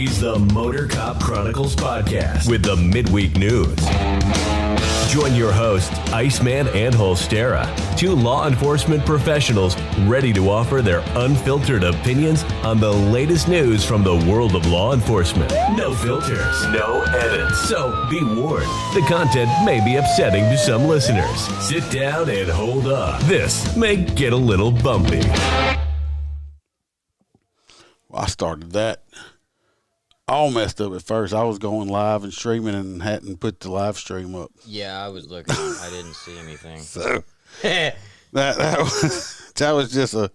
He's the Motor Cop Chronicles podcast with the midweek news. Join your hosts, Iceman and Holstera, two law enforcement professionals ready to offer their unfiltered opinions on the latest news from the world of law enforcement. No filters, no edits. So be warned, the content may be upsetting to some listeners. Sit down and hold up. This may get a little bumpy. Well, I started that all messed up at first. I was going live and streaming and hadn't put the live stream up. Yeah, I was looking. I didn't see anything. So that was just a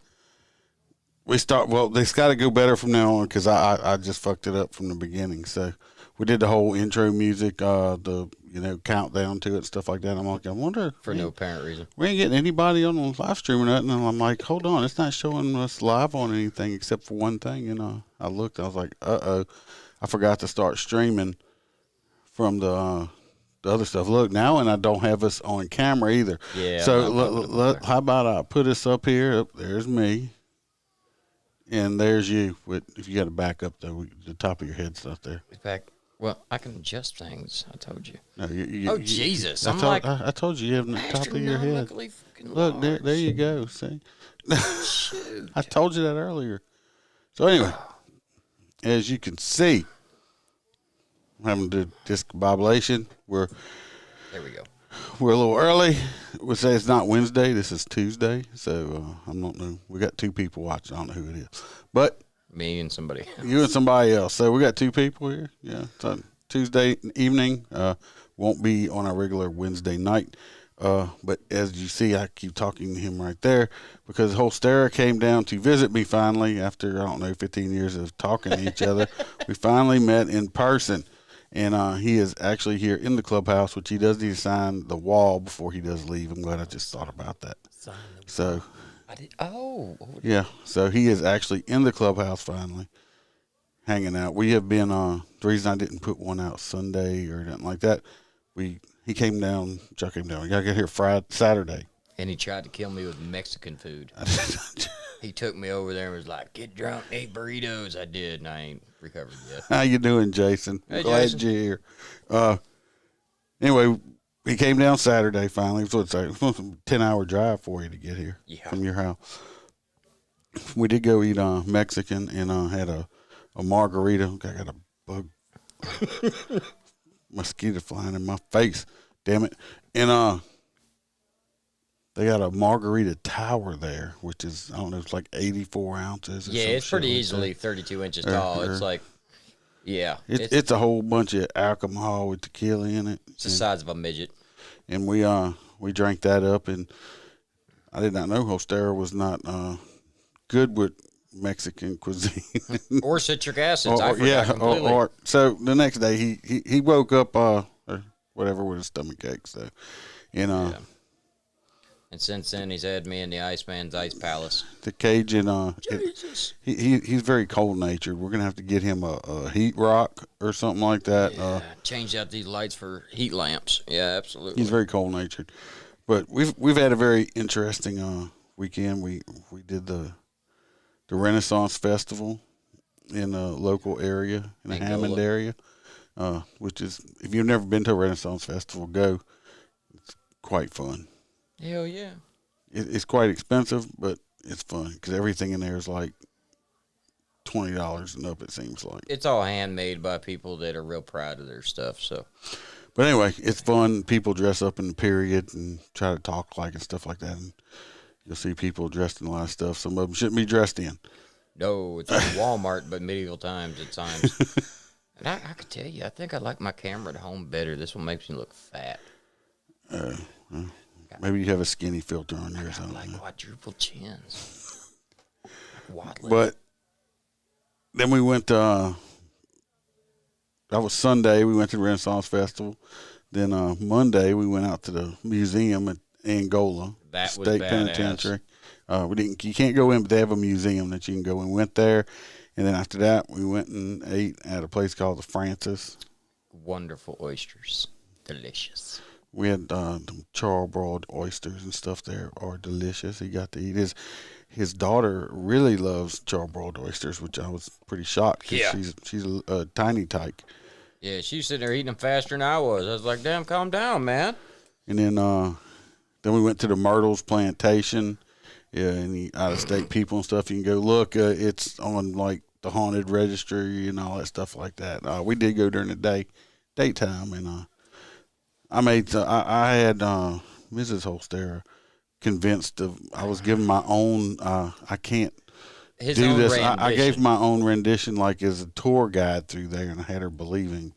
well, it's got to go better from now on because I just fucked it up from the beginning. So we did the whole intro music, the countdown to it, stuff like that. I'm like, I wonder for no apparent reason. We ain't getting anybody on the live stream or nothing. And I'm like, hold on, it's not showing us live on anything except for one thing. I looked, I was like, I forgot to start streaming from the other stuff. Look now, and I don't have us on camera either. Yeah. So how about I put us up here? There's me, and there's you. If you got to back up though, the top of your head's not there. Back. Well, I can adjust things. I told you. No, Jesus! I told you you have the top of your head. Look, there you go. See, Shoot. I told you that earlier. So anyway, as you can see, I'm having to do discombobulation. There we go. We're a little early. We say it's not Wednesday. This is Tuesday. So I don't know. We got two people watching. I don't know who it is, but me and somebody else. You and somebody else. So we got two people here. Yeah. So Tuesday evening won't be on our regular Wednesday night. But as you see, I keep talking to him right there because Holstera came down to visit me finally after, 15 years of talking to each other. We finally met in person. And he is actually here in the clubhouse, which he does need to sign the wall before he does leave. I'm glad I just thought about that. Sign the wall. So, I did. Oh. Yeah. So he is actually in the clubhouse finally, hanging out. We have been, the reason I didn't put one out Sunday or anything like that, he came down, Chuck came down. We got to get here Saturday. And he tried to kill me with Mexican food. He took me over there and was like, get drunk, eat burritos. I did, and I ain't recovered yet. How you doing, Jason? Hey, Glad Jason. you're here. Anyway, he came down Saturday finally. So it's a 10-hour drive for you to get here from your house. We did go eat Mexican and had a margarita. I got a bug mosquito flying in my face. Damn it. And they got a margarita tower there, which is, it's like 84 ounces. Yeah, it's pretty easily 32 inches tall. It's like, yeah. It's a whole bunch of alcohol with tequila in it. It's the size of a midget. And we drank that up, and I did not know Holstera was not good with Mexican cuisine. Or citric acids. I forgot completely. So the next day he woke up or whatever with a stomach ache. So, and And since then, he's had me in the Iceman's Ice Palace. The Cajun, Jesus. He's very cold-natured. We're going to have to get him a heat rock or something like that. Yeah, change out these lights for heat lamps. Yeah, absolutely. He's very cold-natured. But we've had a very interesting weekend. We did the Renaissance Festival in a local area, in the Hammond area, which is, if you've never been to a Renaissance Festival, go. It's quite fun. Hell yeah. It's quite expensive, but it's fun because everything in there is like $20 and up, it seems like. It's all handmade by people that are real proud of their stuff. So, but anyway, it's fun. People dress up in the period and try to talk like and stuff like that. And you'll see people dressed in a lot of stuff. Some of them shouldn't be dressed in. No, it's like Walmart, but medieval times at times. And I could tell you, I think I like my camera at home better. This one makes me look fat. Maybe you have a skinny filter on there or something. Like quadruple chins. Waddling. But then we went that was Sunday. We went to the Renaissance Festival. Then Monday we went out to the museum at Angola That was State badass. Penitentiary. You can't go in, but they have a museum that you can go in. We went there, and then after that we went and ate at a place called the Francis. Wonderful oysters. Delicious. We had charbroiled oysters and stuff there are delicious. He got to eat his daughter really loves charbroiled oysters, which I was pretty shocked because she's a tiny tyke. Yeah, she's sitting there eating them faster than I was. I was like, damn, calm down, man. And then we went to the Myrtles Plantation. Yeah, any out-of-state people and stuff, you can go look. It's on, like, the haunted registry and all that stuff like that. We did go during the daytime, and I had Mrs. Holstera convinced I was giving my own, I can't do this. I gave my own rendition, like, as a tour guide through there, and I had her believing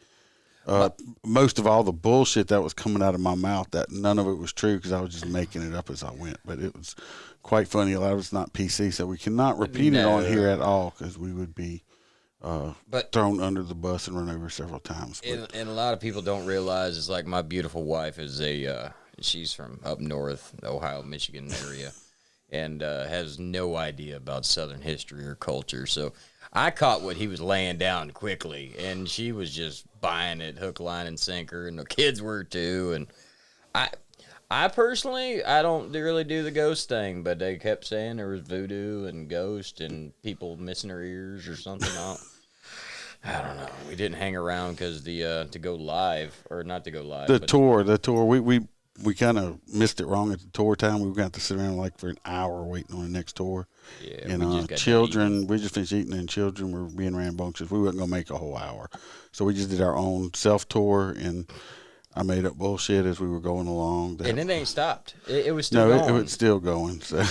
most of all the bullshit that was coming out of my mouth, that none of it was true because I was just making it up as I went. But it was quite funny. A lot of it's not PC, so we cannot repeat it on here at all because we would be thrown under the bus and run over several times. And a lot of people don't realize it's like my beautiful wife is she's from up north, Ohio, Michigan area, and has no idea about Southern history or culture. So I caught what he was laying down quickly, and she was just buying it hook, line, and sinker, and the kids were too. And I personally, I don't really do the ghost thing, but they kept saying there was voodoo and ghost and people missing their ears or something. I don't know. We didn't hang around because to go live, or not to go live. The tour. We kind of missed it wrong at the tour time. We were going to have to sit around like for an hour waiting on the next tour. Yeah, and children, we just finished eating, and children were being rambunctious. We wasn't going to make a whole hour. So we just did our own self-tour, and I made up bullshit as we were going along. And it ain't stopped. It was still going. No, it was still going. So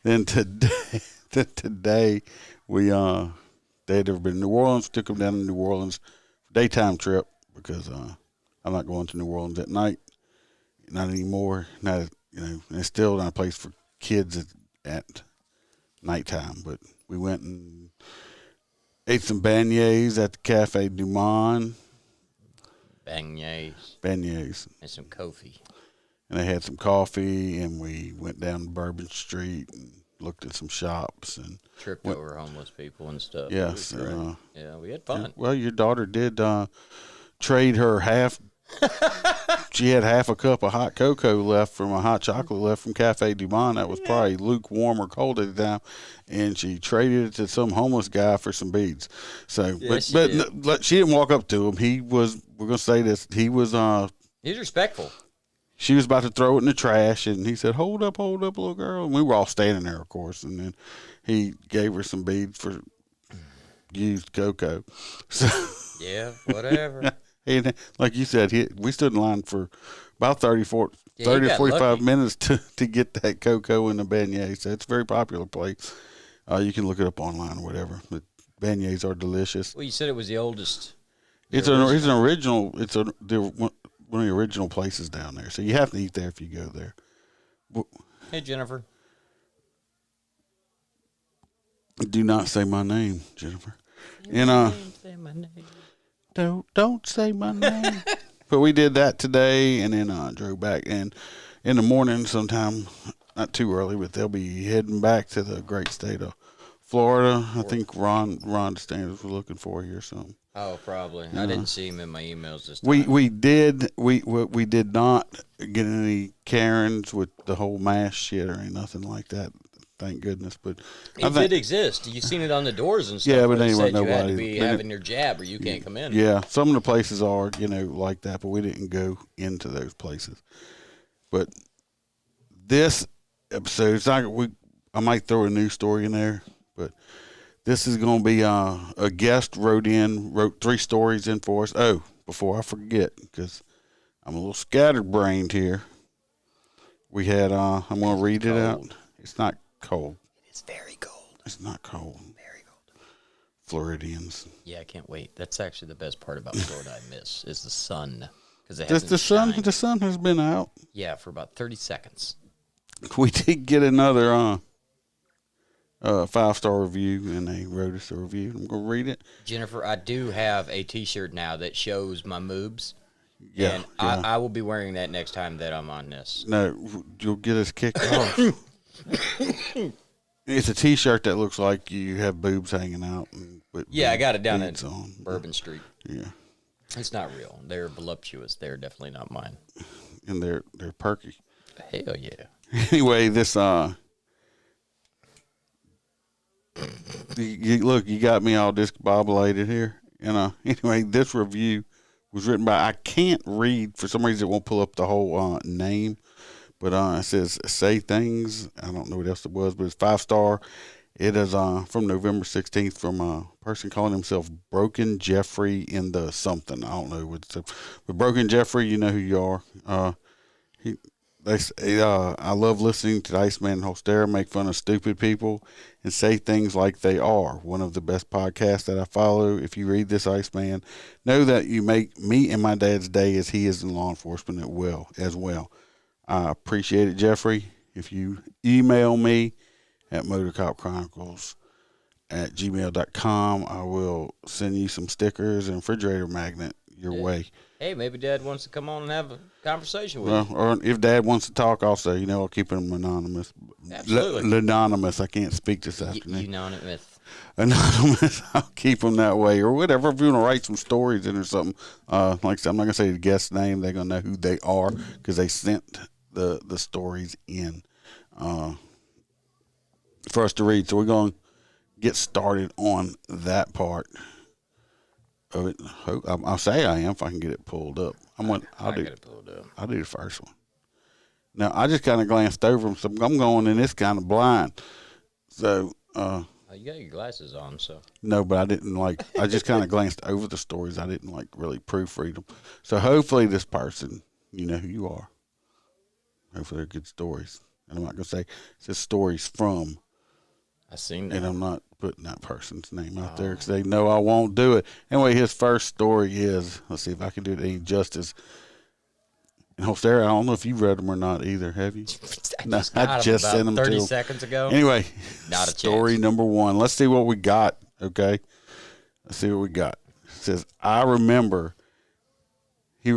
then today we they had never been in New Orleans. Took them down to New Orleans, daytime trip, because I'm not going to New Orleans at night. Not anymore. Not, and it's still not a place for kids at nighttime. But we went and ate some beignets at the Cafe Du Monde. Beignets. And some coffee. And they had some coffee, and we went down Bourbon Street and looked at some shops and tripped over homeless people and stuff. Yes. Yeah, we had fun. Well, your daughter did trade her half. She had half a cup of hot cocoa left from a hot chocolate left from Cafe Du Monde that was probably lukewarm or cold at the time, and she traded it to some homeless guy for some beads. So, yes, but she didn't walk up to him. He was. We're gonna say this. He was. He's respectful. She was about to throw it in the trash, and he said, "Hold up, little girl." And we were all standing there, of course. And then he gave her some beads for used cocoa. So yeah, whatever. And like you said, we stood in line for about 30 to 45 minutes to get that cocoa and the beignets. So it's a very popular place. You can look it up online or whatever. But beignets are delicious. Well, you said it was the oldest. It's an original. It's one of the original places down there. So you have to eat there if you go there. Hey, Jennifer. Do not say my name, Jennifer. Say my name. Don't say my name. But we did that today, and then drove back. And in the morning, sometime, not too early, but they'll be heading back to the great state of Florida. I think Ron DeSantis was looking for here something. Oh, probably. I didn't see him in my emails this time. We did not get any Karens with the whole mask shit or nothing like that. Thank goodness, but it did exist. You've seen it on the doors and stuff. Yeah, but anyway, nobody. You had to be having your jab, or you can't come in. Yeah, some of the places are, like that, but we didn't go into those places. But this episode, it's not. I might throw a news story in there, but this is going to be a guest wrote 3 stories in for us. Oh, before I forget, because I'm a little scatterbrained here. We had. I'm going to read it out. It's not cold. It is very cold. It's not cold. Very cold. Floridians. Yeah, I can't wait. That's actually the best part about Florida I miss is the sun. Because the sun has been out. Yeah, for about 30 seconds. We did get another 5-star review, and they wrote us a review. I'm going to read it. Jennifer, I do have a T-shirt now that shows my moobs. Yeah. And I will be wearing that next time that I'm on this. No, you'll get us kicked off. It's a T-shirt that looks like you have boobs hanging out. I got it down at on. Bourbon Street. Yeah. It's not real. They're voluptuous. They're definitely not mine. And they're perky. Hell yeah. Anyway, this look, you got me all discombobulated here. And anyway, this review was written by, I can't read for some reason. It won't pull up the whole name, but it says Say Things. I don't know what else it was, but it's 5-star. It is from November 16th from a person calling himself Broken Jeffrey in the something. I don't know what's up. But Broken Jeffrey, you know who you are. They say, I love listening to the Iceman and Holstera make fun of stupid people and say things like they are. One of the best podcasts that I follow. If you read this, Iceman, know that you make me and my dad's day as he is in law enforcement as well. I appreciate it, Jeffrey. If you email me at motorcopchronicles@gmail.com, I will send you some stickers and refrigerator magnet your way. Hey, maybe Dad wants to come on and have a conversation with you. Or if Dad wants to talk also, I'll keep him anonymous. Absolutely. Anonymous. I can't speak this afternoon. Anonymous. I'll keep them that way or whatever. If you want to write some stories in or something, like I said, I'm not going to say the guest's name. They're going to know who they are because they sent the stories in for us to read. So we're going to get started on that part of it. I'll say I am if I can get it pulled up. I'll do the first one. Now, I just kind of glanced over them, so I'm going in this kind of blind. So, you got your glasses on, so. No, but I didn't I just kind of glanced over the stories. I didn't really proofread them. So hopefully this person, you know who you are. Hopefully they're good stories. And I'm not going to say it says stories from. I seen that. And I'm not putting that person's name out there because they know I won't do it. Anyway, his first story is, let's see if I can do it any justice. And Holstera, I don't know if you've read them or not either, have you? I just sent them 30 seconds ago. Anyway, not a story chance. number 1. Let's see what we got, okay? Let's see what we got. It says, I remember. He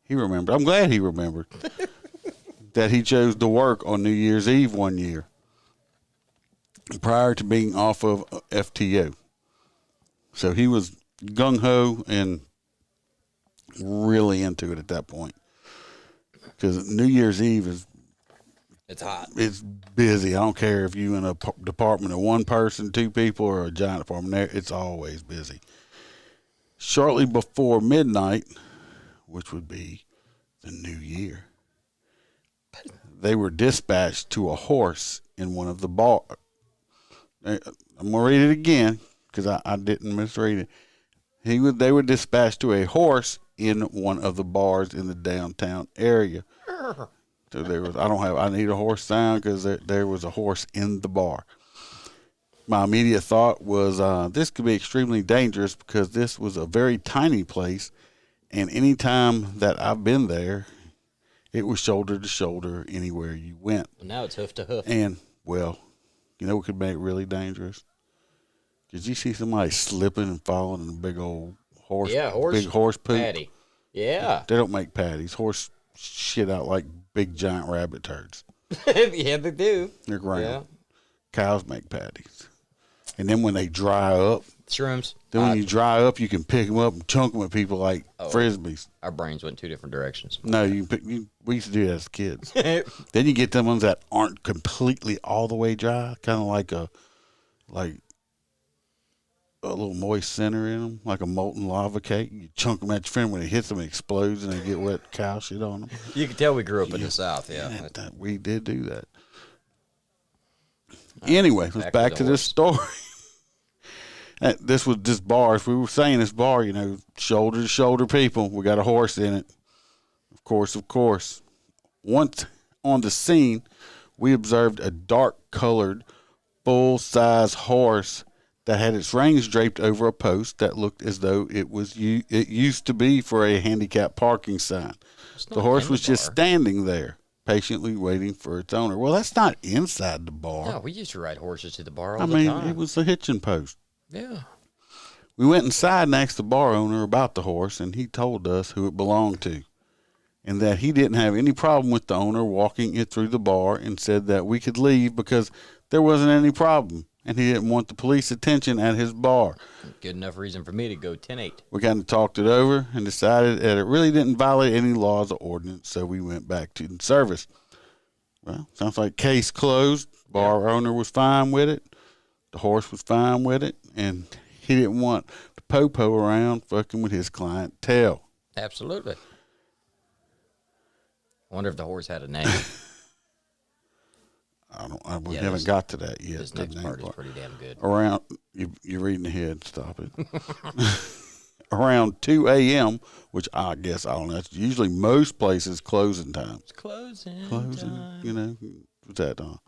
remembered. I'm glad he remembered that he chose to work on New Year's Eve one year prior to being off of FTO. So he was gung-ho and really into it at that point. Because New Year's Eve it's hot. It's busy. I don't care if you in a department of one person, 2 people, or a giant department. It's always busy. Shortly before midnight, which would be the new year, they were dispatched to a horse in one of the bars. I'm going to read it again because I didn't misread it. They were dispatched to a horse in one of the bars in the downtown area. So I need a horse sound because there was a horse in the bar. My immediate thought was this could be extremely dangerous because this was a very tiny place, and any time that I've been there, it was shoulder to shoulder anywhere you went. Well, now it's hoof to hoof. And, well, you know what could make it really dangerous? Did you see somebody slipping and falling in a big old horse? Yeah, big horse poop. Patty. Yeah. They don't make patties. Horse shit out like big giant rabbit turds. Yeah, they do. They're ground. Yeah. Cows make patties. And then when they dry up, shrooms. Then when you dry up, you can pick them up and chunk them at people like Frisbees. Our brains went 2 different directions. No, we used to do that as kids. Then you get them ones that aren't completely all the way dry, kind of like a little moist center in them, like a molten lava cake. You chunk them at your friend. When it hits them, it explodes and they get wet cow shit on them. You can tell we grew up in the South, yeah. We did do that. Anyway, let's back to this story. This was just bars. We were saying this bar, shoulder to shoulder people. We got a horse in it. Of course. Once on the scene, we observed a dark-colored, full-size horse that had its reins draped over a post that looked as though it used to be for a handicap parking sign. The horse was just standing there, patiently waiting for its owner. Well, that's not inside the bar. No, we used to ride horses to the bar all the time. It was a hitching post. Yeah. We went inside and asked the bar owner about the horse, and he told us who it belonged to, and that he didn't have any problem with the owner walking it through the bar, and said that we could leave because there wasn't any problem. and he didn't want the police attention at his bar. Good enough reason for me to go 10-8. We kind of talked it over and decided that it really didn't violate any laws or ordinance, so we went back to service. Well, sounds like case closed. Bar owner was fine with it. The horse was fine with it, and he didn't want the popo around fucking with his clientele. Absolutely. I wonder if the horse had a name. We haven't got to that yet. This next part is pretty damn good. Around, you're reading ahead. Stop it. Around 2 a.m., which I guess, I don't know. It's usually most places closing time. It's closing time. You know, what's that? Got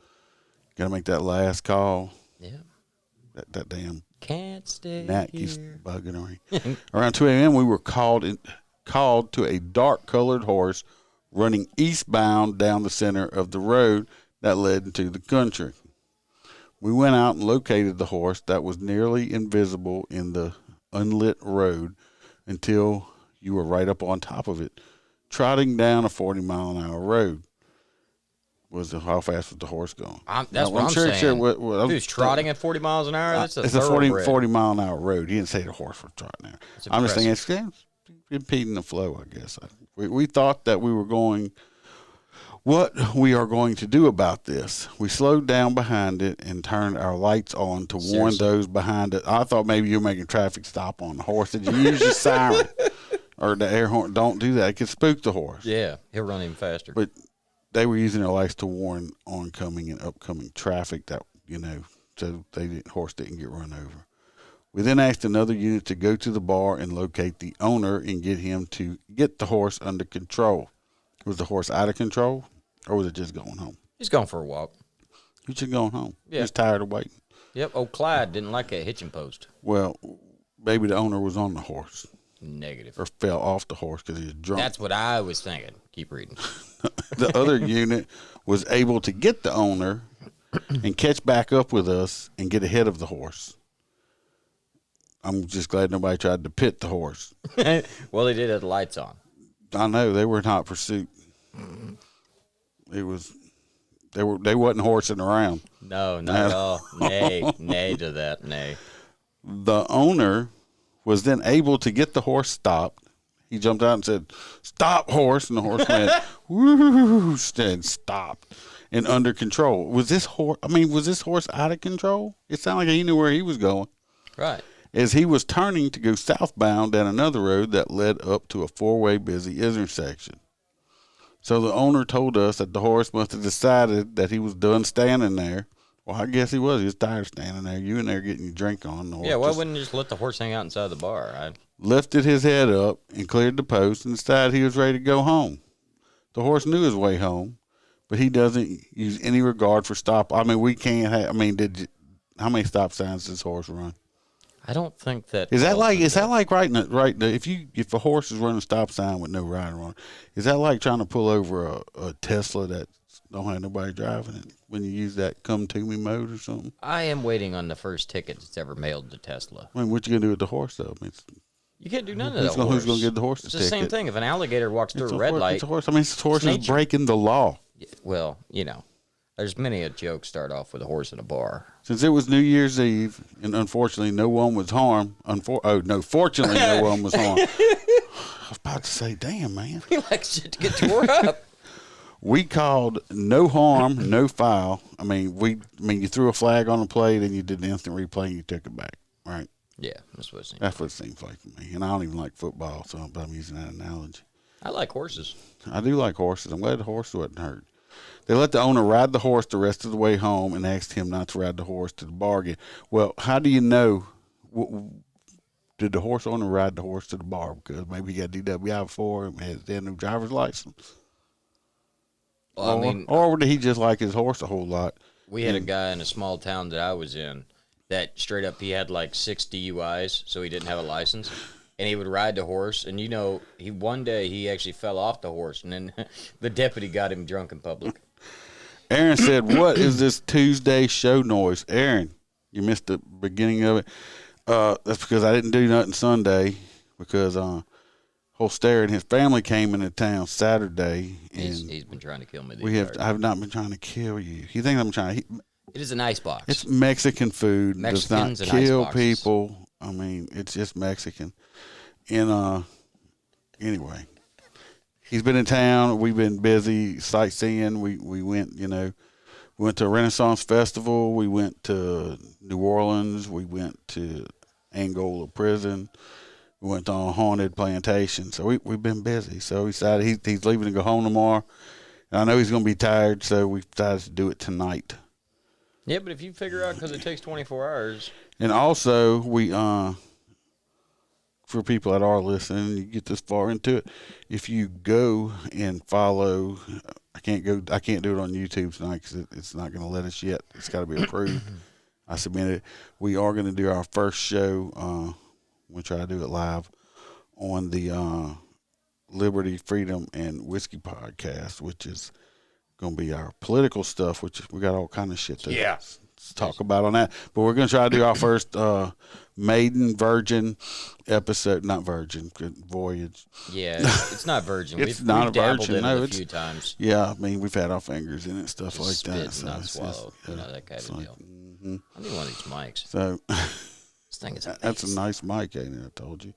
to make that last call. Yeah. That damn can't stay gnat here. keeps bugging me. Around 2 a.m., we were called to a dark-colored horse running eastbound down the center of the road that led into the country. We went out and located the horse that was nearly invisible in the unlit road until you were right up on top of it, trotting down a 40-mile-an-hour road. How fast was the horse going? That's what I'm saying. Sure who's trotting at 40 miles an hour? That's it's a 40-mile-an-hour road. He didn't say the horse was trotting there. I'm just thinking it's impeding the flow, I guess. We thought that we were going, what we are going to do about this. We slowed down behind it and turned our lights on to warn those behind it. I thought maybe you were making a traffic stop on the horse. Did you use your siren or the air horn? Don't do that. It could spook the horse. Yeah, he'll run even faster. But they were using their lights to warn oncoming and upcoming traffic that, so horse didn't get run over. We then asked another unit to go to the bar and locate the owner and get him to get the horse under control. Was the horse out of control, or was it just going home? He's going for a walk. He's just going home. Yeah. He's tired of waiting. Yep. Oh, Clyde didn't like that hitching post. Well, maybe the owner was on the horse. Negative. Or fell off the horse because he was drunk. That's what I was thinking. Keep reading. The other unit was able to get the owner and catch back up with us and get ahead of the horse. I'm just glad nobody tried to pit the horse. Well, they did have the lights on. I know they were in hot pursuit. It was they wasn't horsing around. No, not at all. Nay to that. Nay. The owner was then able to get the horse stopped. He jumped out and said, "Stop, horse!" And the horse went, "Woo!" and stopped and under control. Was this horse out of control? It sounded like he knew where he was going. Right. As he was turning to go southbound down another road that led up to a four-way busy intersection. So the owner told us that the horse must have decided that he was done standing there. Well, I guess he was. He was tired of standing there. You in there getting your drink on. Yeah, why wouldn't you just let the horse hang out inside the bar? Lifted his head up and cleared the post and decided he was ready to go home. The horse knew his way home, but he doesn't use any regard for stop. I mean, we can't have. I mean, how many stop signs does this horse run? I don't think that. Is that like if a horse is running a stop sign with no rider on it, is that like trying to pull over a Tesla that don't have nobody driving it when you use that come to me mode or something? I am waiting on the first ticket that's ever mailed to Tesla. I mean, what you gonna do with the horse though? I mean, you can't do none of that. Who's gonna give the horse the ticket? It's the same thing. If an alligator walks through a red light, it's a horse. I mean, this horse is breaking the law. Well, there's many a joke start off with a horse in a bar. Since it was New Year's Eve, and unfortunately no one was harmed. Fortunately no one was harmed. I was about to say, damn, man. He likes shit to get tore up. We called no harm, no foul. I mean, you threw a flag on the plate and you did the instant replay and you took it back, right? Yeah, that's what it seems. That's what it seems like to me. And I don't even like football, so I'm using that analogy. I like horses. I do like horses. I'm glad the horse wasn't hurt. They let the owner ride the horse the rest of the way home and asked him not to ride the horse to the bar again. Well, how do you know? Did the horse owner ride the horse to the bar? Because maybe he got DWI before and had no driver's license. Well, or did he just like his horse a whole lot? We had a guy in a small town that I was in that straight up he had like 6 DUIs, so he didn't have a license. And he would ride the horse, and one day he actually fell off the horse, and then the deputy got him drunk in public. Aaron said, "What is this Tuesday show noise?" Aaron, you missed the beginning of it. That's because I didn't do nothing Sunday because Holstera and his family came into town Saturday. And he's been trying to kill me. I have not been trying to kill you. He thinks I'm trying to. It is an ice box. It's Mexican food. Mexicans does not and kill ice boxes. people. I mean, it's just Mexican. And anyway, he's been in town. We've been busy sightseeing. We went, we went to a Renaissance Festival. We went to New Orleans. We went to Angola Prison. We went on a haunted plantation. So we've been busy. So we decided he's leaving to go home tomorrow. And I know he's going to be tired, so we decided to do it tonight. Yeah, but if you figure out because it takes 24 hours. And also, we for people that are listening, you get this far into it, if you go and follow, I can't do it on YouTube tonight because it's not going to let us yet. It's got to be approved. I submitted it. We are going to do our first show. We'll try to do it live on the Liberty, Freedom, and Whiskey podcast, which is going to be our political stuff, which we got all kind of shit to talk about on that. But we're going to try to do our first maiden virgin episode. Not virgin, voyage. Yeah, it's not virgin. It's we've not a dabbled virgin. in No, it a few times. Yeah, I mean, we've had our fingers in it, stuff like Spit that. and So not it's swallow. just, That kind of deal. Mm-hmm. I need one of these mics. So This thing is amazing. that's a nice mic, ain't it? I told you.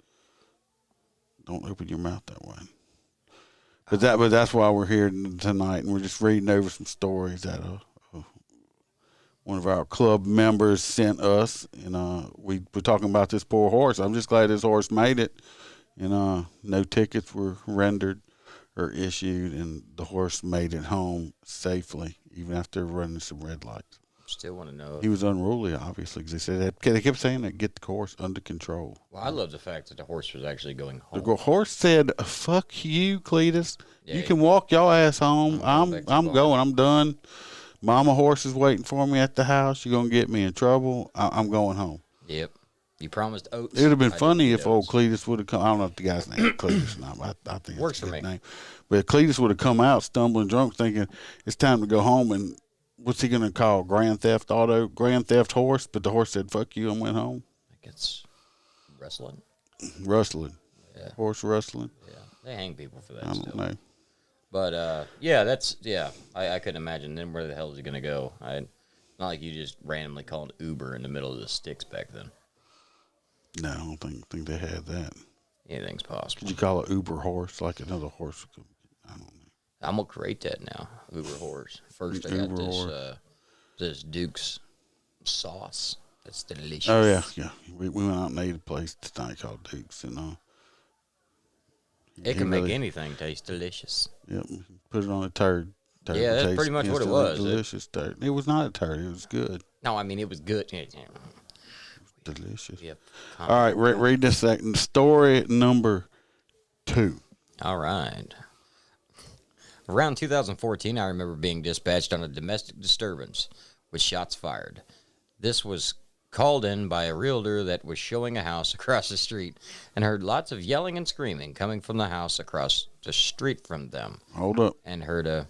Don't open your mouth that way. But that's why we're here tonight, and we're just reading over some stories that one of our club members sent us, and we're talking about this poor horse. I'm just glad this horse made it, and no tickets were rendered or issued, and the horse made it home safely, even after running some red lights. Still want to know. He was unruly, obviously, because they kept saying that get the horse under control. Well, I love the fact that the horse was actually going home. The horse said, "Fuck you, Cletus. Yeah, you can walk your ass home. I'm going. going. I'm done. Mama horse is waiting for me at the house. You're gonna get me in trouble. I'm going home." Yep. You promised oats. It would have been I funny didn't if get old oats. Cletus would have come. I don't know if the guy's name is Cletus or not. But I think Works it's a for good me. name. But Cletus would have come out stumbling drunk, thinking it's time to go home. And what's he gonna call Grand Theft horse? But the horse said, "Fuck you," and went home. I think it's wrestling. Rustling. Yeah. Horse rustling. Yeah. They hang people for that I don't still. know. But, I couldn't imagine then where the hell is he going to go. Not like you just randomly called Uber in the middle of the sticks back then. No, I don't think they had that. Anything's possible. Could you call it Uber horse like another horse? I don't know. I'm going to create that now. Uber horse. First, I got Uber this Duke's sauce. That's delicious. Oh yeah. We went out and ate a place tonight called Duke's, and It can make anything taste delicious. Yep, put it on a turd. Yeah, that's pretty much what it was. Delicious turd. It was not a turd. It was good. No, I mean, it was good. Delicious. Yep. All right, read this second. Story number 2. All right. Around 2014, I remember being dispatched on a domestic disturbance with shots fired. This was called in by a realtor that was showing a house across the street and heard lots of yelling and screaming coming from the house across the street from them. Hold up. And heard a...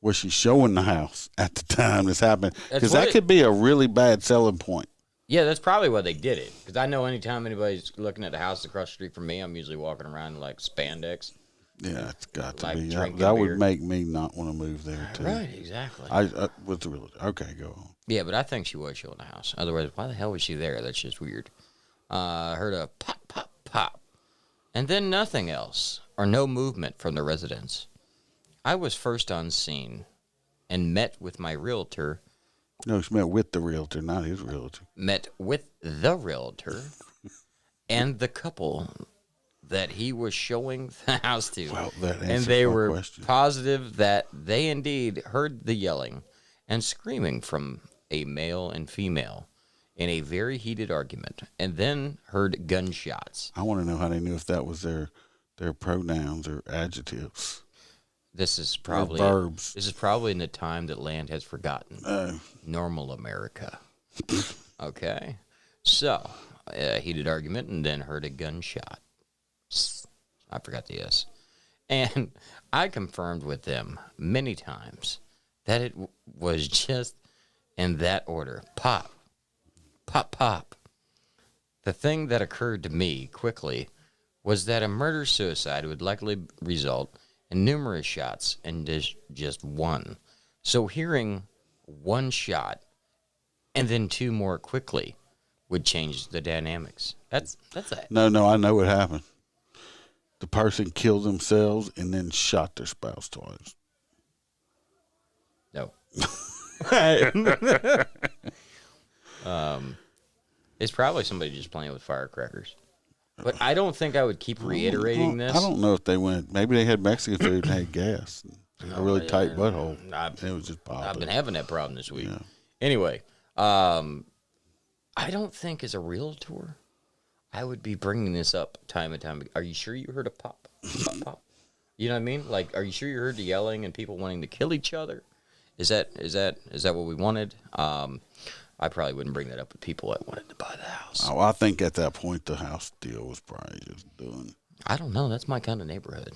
Was she showing the house at the time this happened? That's Because what that could be a really bad selling point. Yeah, that's probably why they did it. Because I know anytime anybody's looking at a house across the street from me, I'm usually walking around in, like, spandex. Yeah, it's got to Like be. drinking That beer. would make me not want to move there, too. Right, exactly. I with the realtor. Okay, go on. Yeah, but I think she was showing the house. Otherwise, why the hell was she there? That's just weird. Heard a pop, pop, pop. And then nothing else, or no movement from the residents. I was first on scene and met with my realtor. No, she met with the realtor, not his realtor. Met with the realtor and the couple that he was showing the house to. Well, that answers and they my were question. positive that they indeed heard the yelling and screaming from a male and female in a very heated argument, and then heard gunshots. I want to know how they knew if that was their pronouns or adjectives. This is probably verbs. This is probably in the time that land has forgotten. Normal America. Okay, so heated argument, and then heard a gunshot. I forgot the S. And I confirmed with them many times that it was just in that order. Pop, pop, pop. The thing that occurred to me quickly was that a murder-suicide would likely result in numerous shots and just one. So hearing one shot and then two more quickly would change the dynamics. That's it. No, I know what happened. The person killed themselves and then shot their spouse twice. No. It's probably somebody just playing with firecrackers. But I don't think I would keep reiterating this. I don't know if they went. Maybe they had Mexican food and had gas. A really tight butthole. It was just popping. I've been having that problem this week. Yeah. Anyway, I don't think as a realtor, I would be bringing this up time and time. Are you sure you heard a pop? Pop, pop? You know what I mean? Like, are you sure you heard the yelling and people wanting to kill each other? Is that what we wanted? I probably wouldn't bring that up with people that wanted to buy the house. Oh, I think at that point the house deal was probably just done. I don't know. That's my kind of neighborhood.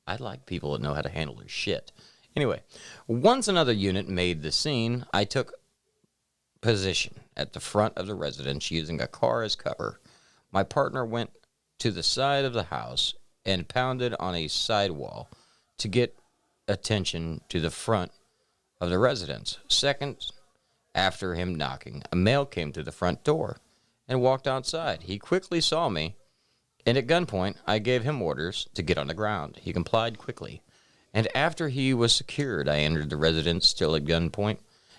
I like people that know how to handle their shit. Anyway, once another unit made the scene, I took position at the front of the residence using a car as cover. My partner went to the side of the house and pounded on a sidewall to get attention to the front of the residence. Seconds after him knocking, a male came to the front door and walked outside. He quickly saw me, and at gunpoint, I gave him orders to get on the ground. He complied quickly, and after he was secured, I entered the residence still at gunpoint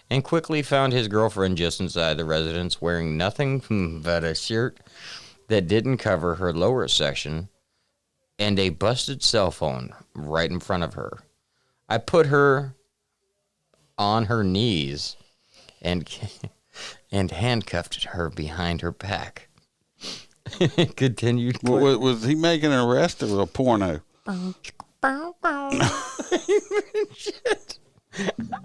and quickly found his girlfriend just inside the residence wearing nothing but a shirt that didn't cover her lower section and a busted cell phone right in front of her. I put her on her knees and handcuffed her behind her back. Continued. Was he making an arrest or was it a porno? Shit.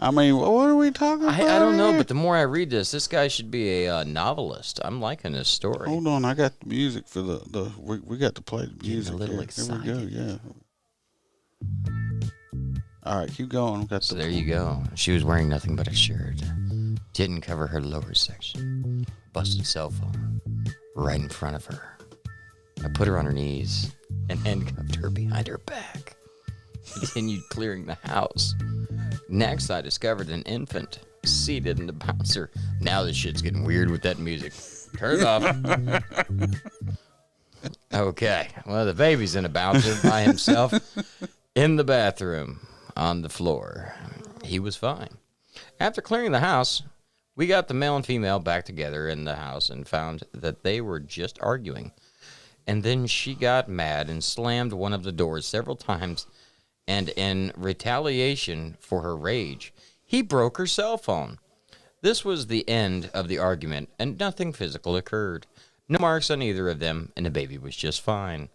I mean, what are we talking about? I don't know, but the more I read this guy should be a novelist. I'm liking this story. Hold on, I got the music for the we got to play the music. A little here. excited. Here we go, yeah. All right, keep going. So there you go. She was wearing nothing but a shirt. Didn't cover her lower section. Busted cell phone right in front of her. I put her on her knees and handcuffed her behind her back. Continued clearing the house. Next, I discovered an infant seated in the bouncer. Now this shit's getting weird with that music. Turn it off. Okay. Well, the baby's in a bouncer by himself in the bathroom on the floor. He was fine. After clearing the house, we got the male and female back together in the house and found that they were just arguing. And then she got mad and slammed one of the doors several times. And in retaliation for her rage, he broke her cell phone. This was the end of the argument, and nothing physical occurred. No marks on either of them, and the baby was just fine.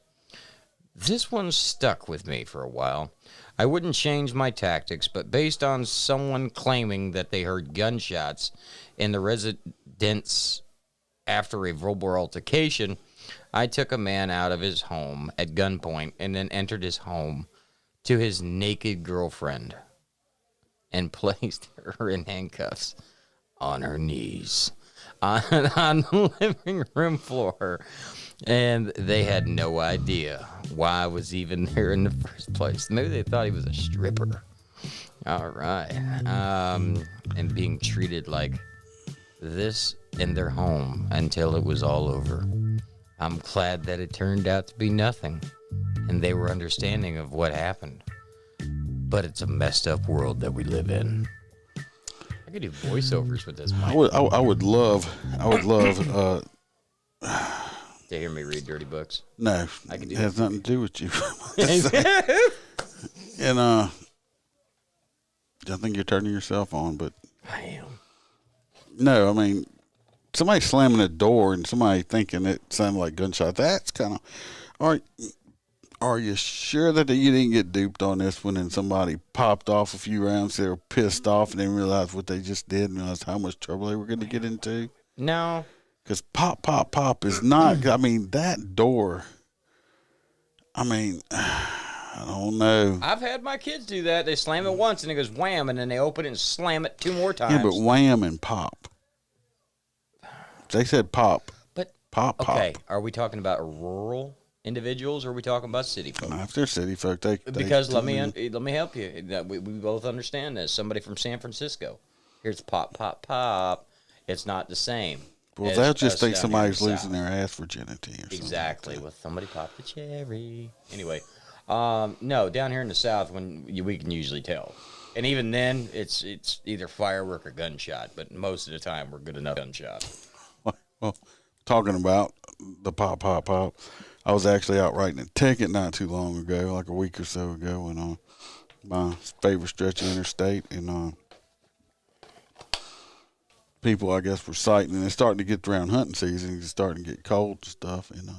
This one stuck with me for a while. I wouldn't change my tactics, but based on someone claiming that they heard gunshots in the residence after a verbal altercation, I took a man out of his home at gunpoint and then entered his home to his naked girlfriend and placed her in handcuffs on her knees on the living room floor. And they had no idea why I was even there in the first place. Maybe they thought he was a stripper. All right. And being treated like this in their home until it was all over. I'm glad that it turned out to be nothing, and they were understanding of what happened. But it's a messed up world that we live in. I could do voiceovers with this. I would love to hear me read dirty books. No, I can do it has that. nothing to do with you. And I think you're turning yourself on, but I am. No, I mean, somebody slamming a door and somebody thinking it sounded like gunshot. That's kind of. Are you sure that you didn't get duped on this one and somebody popped off a few rounds? They were pissed off and didn't realize what they just did and realized how much trouble they were going to get into? No. Because pop, pop, pop is not. I mean, that door. I mean, I don't know. I've had my kids do that. They slam it once and it goes wham, and then they open it and slam it 2 more times. Yeah, but wham and pop. They said pop. But pop. Okay, are we talking about rural individuals or are we talking about city folk? If they're city folk, Because let me help you. We both understand this. Somebody from San Francisco Here's pop, pop, pop. It's not the same. Well, they'll just think somebody's losing South. their ass virginity or something. Exactly. Like With somebody popped the cherry. Anyway, no, down here in the South, we can usually tell. And even then, it's either firework or gunshot. But most of the time, we're good enough gunshot. Well, talking about the pop, pop, pop, I was actually out writing a ticket not too long ago, like a week or so ago, and my favorite stretch of interstate, and people, I guess, were sighting, and it's starting to get around hunting season. It's starting to get cold and stuff, and it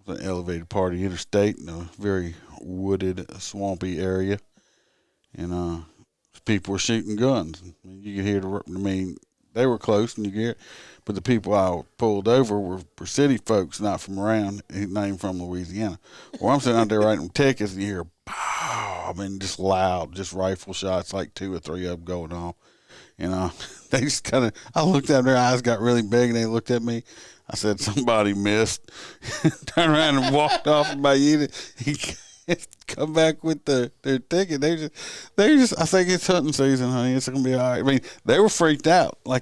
was an elevated part of the interstate in a very wooded, swampy area, and people were shooting guns. You could hear they were close, and you could hear, but the people I pulled over were city folks, not from around, not even from Louisiana. Well, I'm sitting out there writing tickets, and you hear, pow, just loud, just rifle shots, like 2 or 3 of them going off. And they just kind of, I looked at them, their eyes got really big, and they looked at me. I said, somebody missed. Turned around and walked off in my unit. He come back with their ticket. They just, I think it's hunting season, honey. It's going to be all right. I mean, they were freaked out. I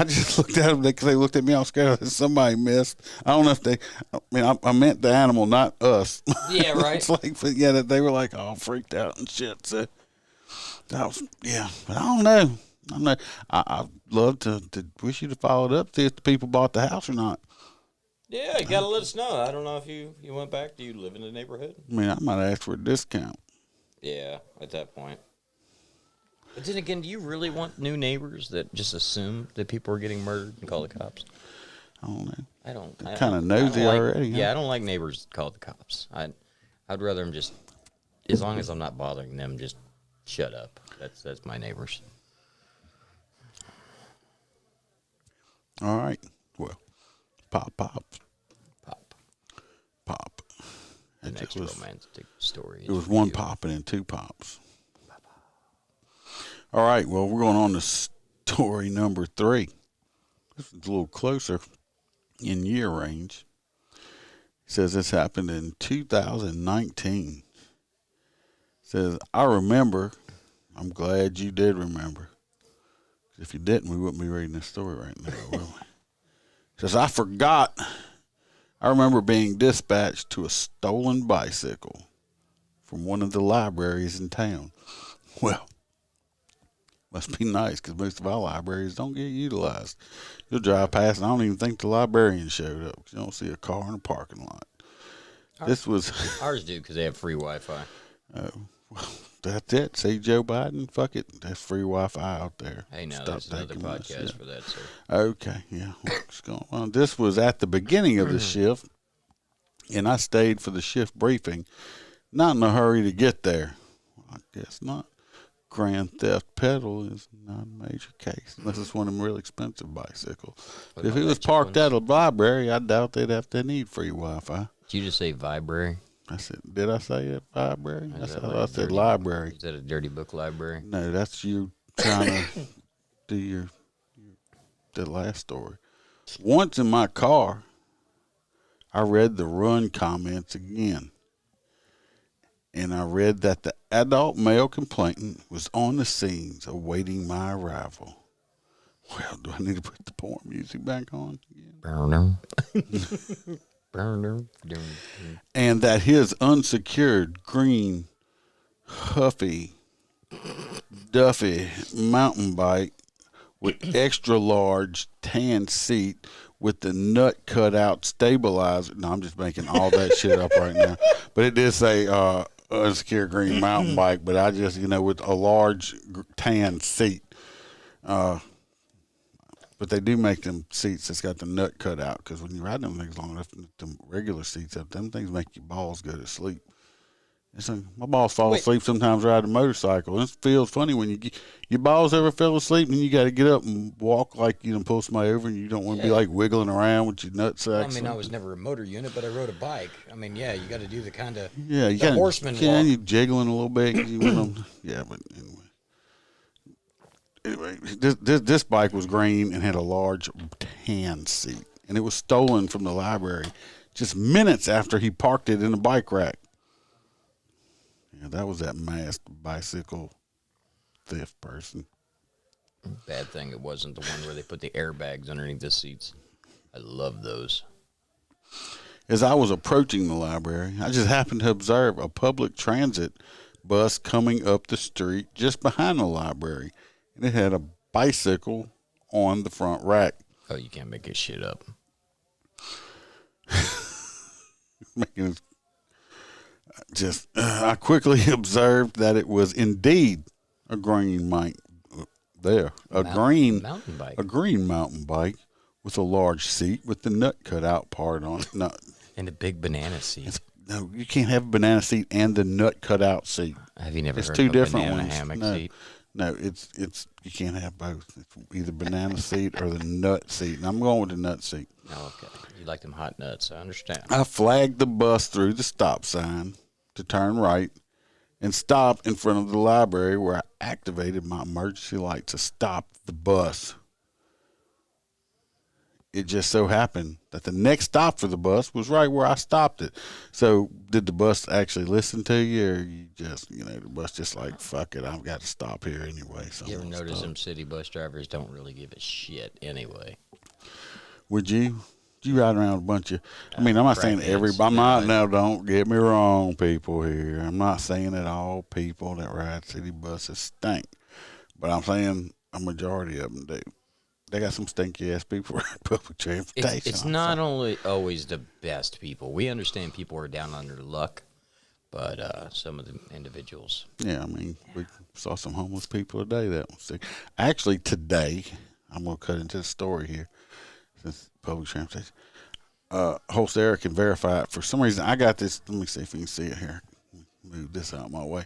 just looked at them because they looked at me all scared. Somebody missed. I don't know if I meant the animal, not us. Yeah, right. It's like, but yeah, they were like all freaked out and shit. So that was, yeah, but I don't know. I'd love to wish you to follow it up, see if the people bought the house or not. Yeah, you got to let us know. I don't know if you went back. Do you live in the neighborhood? I mean, I might ask for a discount. Yeah, at that point. But then again, do you really want new neighbors that just assume that people are getting murdered and call the cops? I don't know. I don't. Kind of nosy already. Yeah, I don't like neighbors that call the cops. I'd rather them just, as long as I'm not bothering them, just shut up. That's my neighbors. All right. Well, pop. The next romantic story. It was one popping and 2 pops. All right. Well, we're going on to story number 3. This is a little closer in year range. It says this happened in 2019. It says, I remember. I'm glad you did remember. If you didn't, we wouldn't be reading this story right now, will we? It says, I forgot. I remember being dispatched to a stolen bicycle from one of the libraries in town. Well, must be nice because most of our libraries don't get utilized. You'll drive past, and I don't even think the librarian showed up. You don't see a car in a parking lot. Ours do because they have free Wi-Fi. Well, that's it. See, Joe Biden, fuck it. That's free Wi-Fi out there. Hey, now there's another podcast for that, sir. Okay, yeah. What's going on? This was at the beginning of the shift, and I stayed for the shift briefing. Not in a hurry to get there. I guess not. Grand theft pedal is not a major case, unless it's one of them really expensive bicycles. If it was parked at a library, I doubt they'd have to need free Wi-Fi. Did you just say vibrary? I said, did I say it library? I said library. Is that a dirty book library? No, that's you trying to do the last story. Once in my car, I read the run comments again. And I read that the adult male complainant was on the scenes awaiting my arrival. Well, do I need to put the porn music back on again? And that his unsecured green Huffy Duffy mountain bike with extra large tan seat with the nut cut out stabilizer. No, I'm just making all that shit up right now. But it did say unsecured green mountain bike, but I just, with a large tan seat. But they do make them seats that's got the nut cut out, because when you ride them things long enough, the regular seats up, them things make your balls go to sleep. It's like, my balls fall asleep sometimes riding a motorcycle. It feels funny when your balls ever fell asleep and you got to get up and walk like you done pull somebody over, and you don't want to be like wiggling around with your nut sacks. I was never a motor unit, but I rode a bike. You got to do the kind of horseman walk. Yeah, you're jiggling a little bit. But anyway, this bike was green and had a large tan seat, and it was stolen from the library just minutes after he parked it in a bike rack. Yeah, that was that masked bicycle theft person. Bad thing it wasn't the one where they put the airbags underneath the seats. I love those. As I was approaching the library, I just happened to observe a public transit bus coming up the street just behind the library, and it had a bicycle on the front rack. Oh, you can't make this shit up. I quickly observed that it was indeed a green bike. Green mountain bike. A green mountain bike with a large seat with the nut cut out part on it. No, and a big banana seat. No, you can't have a banana seat and the nut cut out seat. Have you never It's heard two of a different banana ones. hammock No. seat? No, it's you can't have both. It's either banana seat or the nut seat. And I'm going with the nut seat. Oh, okay. You like them hot nuts. I understand. I flagged the bus through the stop sign to turn right and stop in front of the library, where I activated my emergency light to stop the bus. It just so happened that the next stop for the bus was right where I stopped it. So did the bus actually listen to you, or you just, the bus just like, fuck it, I've got to stop here anyway. So You ever notice them city bus drivers don't really give a shit anyway? Would you? You ride around a bunch of, I'm not saying everybody, don't get me wrong, people here. I'm not saying that all people that ride city buses stink, but I'm saying a majority of them do. They got some stinky ass people in public transportation. It's not only always the best people. We understand people are down on their luck, but some of the individuals. Yeah, we saw some homeless people today that was sick. Actually, today, I'm going to cut into the story here. Since public transportation, Holstera can verify it. For some reason, I got this. Let me see if you can see it here. Move this out of my way.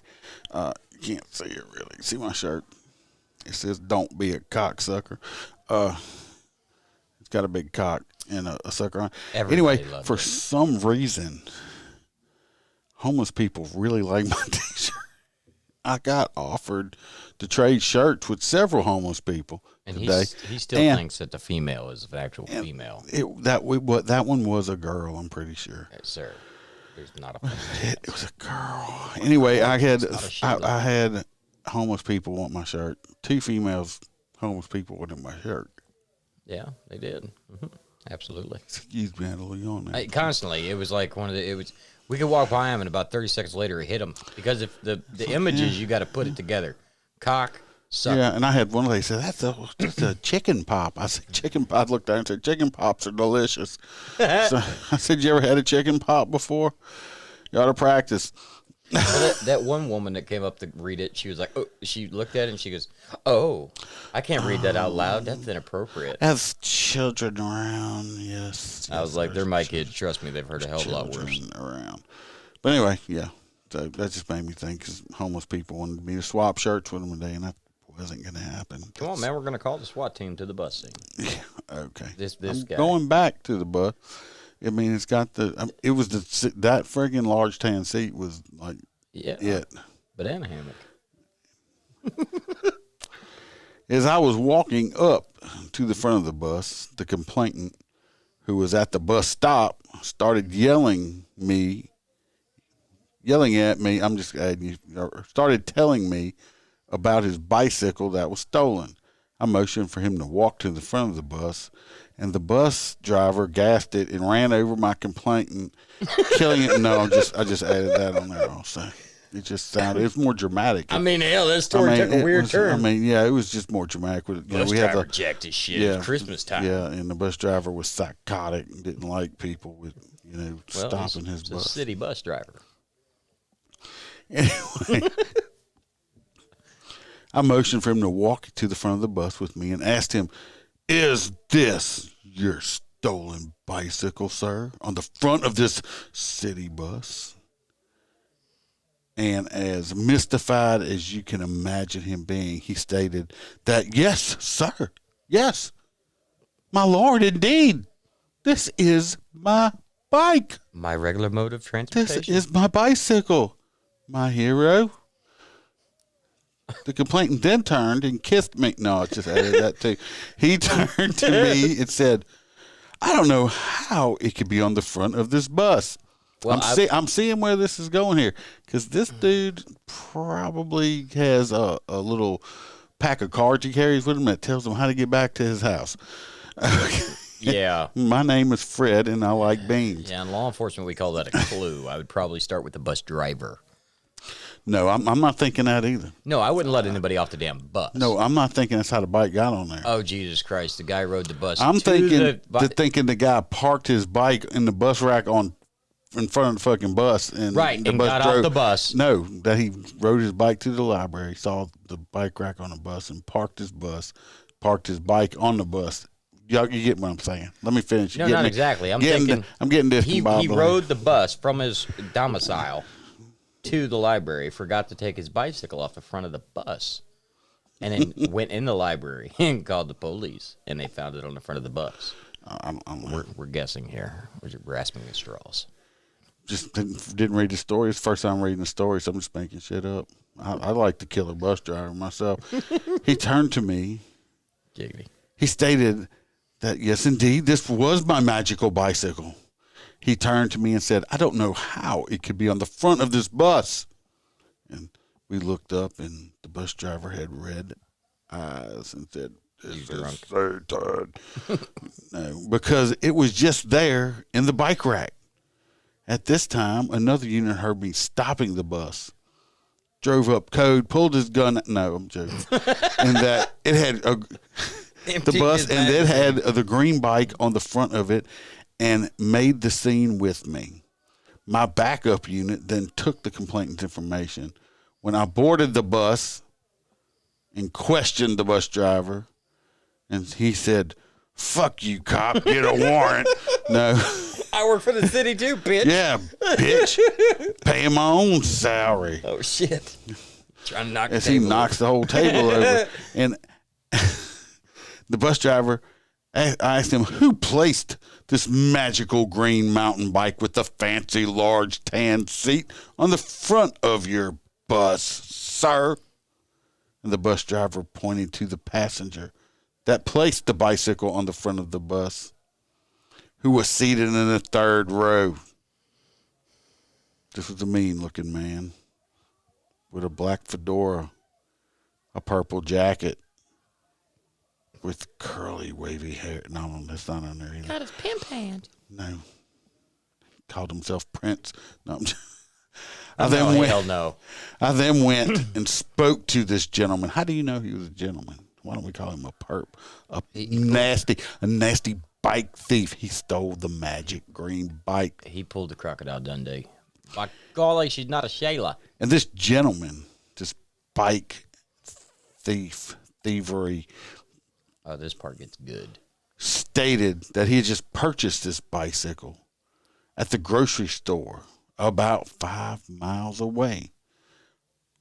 You can't see it really. See my shirt? It says "Don't be a cocksucker." It's got a big cock and a sucker on. Anyway, for some reason, homeless people really like my T-shirt. I got offered to trade shirts with several homeless people today. He still thinks that the female is an actual female. That one was a girl, I'm pretty sure. Yes, sir. There's not a it was a girl. Anyway, I had homeless people want my shirt. 2 females homeless people wanted my shirt. Yeah, they did. Mm-hmm. Absolutely. Excuse me, I had a little yawn, man. Constantly, it was like we could walk by him and about 30 seconds later it hit him. Because if the images, you got to put it together. Cock, sucker. Yeah, and I had one lady say, that's a chicken pop. I said, chicken pop. I looked down and said, chicken pops are delicious. So I said, you ever had a chicken pop before? You ought to practice. Well, that one woman that came up to read it, she was like, oh, she looked at it and she goes, oh, I can't read that out loud. That's inappropriate. As children around, yes. I was like, they're my kids. Trust me, they've heard a hell of a lot worse. Around. But anyway, yeah. So that just made me think, because homeless people wanted me to swap shirts with them today, and that wasn't going to happen. Come on, man. We're going to call the SWAT team to the bus scene. Yeah, okay. This guy. Going back to the bus. It's got it was that friggin' large tan seat was like it. Banana hammock. As I was walking up to the front of the bus, the complainant, who was at the bus stop, started yelling at me. I'm just adding you. Started telling me about his bicycle that was stolen. I motioned for him to walk to the front of the bus, and the bus driver gassed it and ran over my complainant, killing it. No, I just added that on there also. It was more dramatic. Hell, that story took a weird turn. It was just more dramatic. Bus driver jacked his shit. Yeah, it was Christmas time. Yeah, and the bus driver was psychotic and didn't like people with, stopping his bus. A city bus driver. Anyway. I motioned for him to walk to the front of the bus with me and asked him, is this your stolen bicycle, sir, on the front of this city bus? And as mystified as you can imagine him being, he stated that, yes, sir, yes, my lord, indeed, this is my bike. My regular mode of transportation. This is my bicycle, my hero. The complainant then turned and kissed me. No, I just added that too. He turned to me and said, I don't know how it could be on the front of this bus. Well, I'm seeing where this is going here, because this dude probably has a little pack of cards he carries with him that tells him how to get back to his house. Yeah. My name is Fred, and I like beans. Yeah, in law enforcement, we call that a clue. I would probably start with the bus driver. No, I'm not thinking that either. No, I wouldn't let anybody off the damn bus. No, I'm not thinking that's how the bike got on there. Oh, Jesus Christ. The guy rode the bus. I'm thinking the guy parked his bike in the bus rack in front of the fucking bus. And right, the and bus got drove. off the bus. No, that he rode his bike to the library, saw the bike rack on the bus, and parked his bike on the bus. You get what I'm saying? Let me finish. No, not exactly. I'm getting this. He rode the bus from his domicile to the library, forgot to take his bicycle off the front of the bus, and then went in the library and called the police, and they found it on the front of the bus. We're guessing here. We're grasping at straws. Just didn't read the story. It's the first time reading the story, so I'm just making shit up. I like to kill a bus driver myself. He turned to me. Giggity. He stated that, yes, indeed, this was my magical bicycle. He turned to me and said, I don't know how it could be on the front of this bus. And we looked up, and the bus driver had red eyes and said, "Is this Satan?" No, because it was just there in the bike rack. At this time, another unit heard me stopping the bus, drove up code, pulled his gun. No, I'm joking. And that it had the bus, and it had the green bike on the front of it, and made the scene with me. My backup unit then took the complainant's information. When I boarded the bus and questioned the bus driver, and he said, "Fuck you, cop, get a warrant." No. I work for the city too, bitch. Yeah, bitch. Paying my own salary. Oh, shit. Trying to knock As he knocks the whole table over. And the bus driver, I asked him, who placed this magical green mountain bike with the fancy large tan seat on the front of your bus, sir? And the bus driver pointed to the passenger that placed the bicycle on the front of the bus, who was seated in the third row. This was a mean-looking man with a black fedora, a purple jacket, with curly, wavy hair. No, that's not on there either. Got his pimp hand. No. Called himself Prince. No, Hell no. I then went and spoke to this gentleman. How do you know he was a gentleman? Why don't we call him a perp? A nasty bike thief. He stole the magic green bike. He pulled the Crocodile Dundee. By golly, she's not a Shayla. And this gentleman, this bike thievery. Oh, this part gets good. Stated that he had just purchased this bicycle at the grocery store about 5 miles away.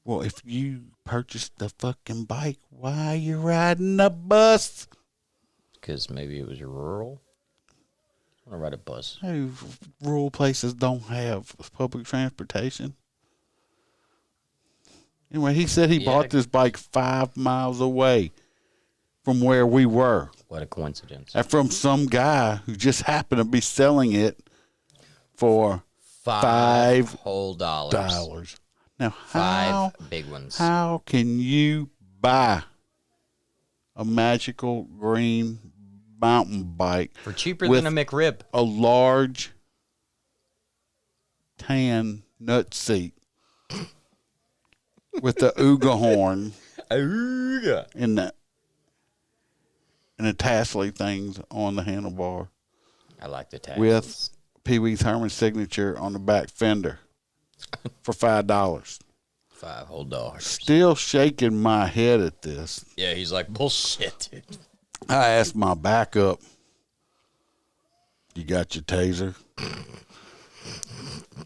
Well, if you purchased the fucking bike, why are you riding a bus? Because maybe it was rural. I want to ride a bus. Hey, rural places don't have public transportation. Anyway, he said he bought this bike 5 miles away from where we were. What a coincidence. And from some guy who just happened to be selling it for $5 whole dollars. Now, Five big ones. How can you buy a magical green mountain bike for cheaper than a McRib? A large tan nut seat with the ooga horn and the tassely things on the handlebar. I like the tassels. With Pee Wee's Herman signature on the back fender for $5. $5 whole. Still shaking my head at this. Yeah, he's like, bullshit, dude. I asked my backup, "You got your taser?"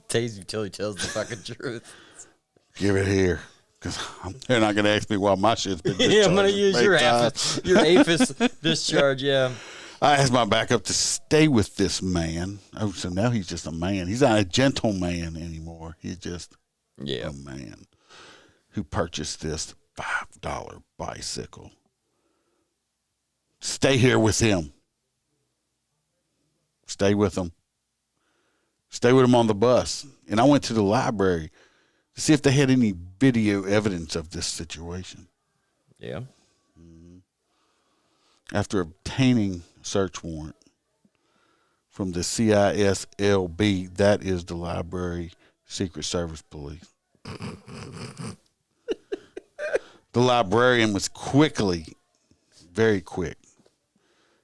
Taser till he tells the fucking truth. "Give it here." Because they're not going to ask me why my shit's been discharged. Yeah, I'm going to use your APHIS discharge, yeah. I asked my backup to stay with this man. Oh, so now he's just a man. He's not a gentleman anymore. He's just a man who purchased this $5 bicycle. Stay here with him. Stay with him. Stay with him on the bus. And I went to the library to see if they had any video evidence of this situation. Yeah. after obtaining a search warrant from the CISLB, that is the Library Secret Service Police. The librarian was very quick,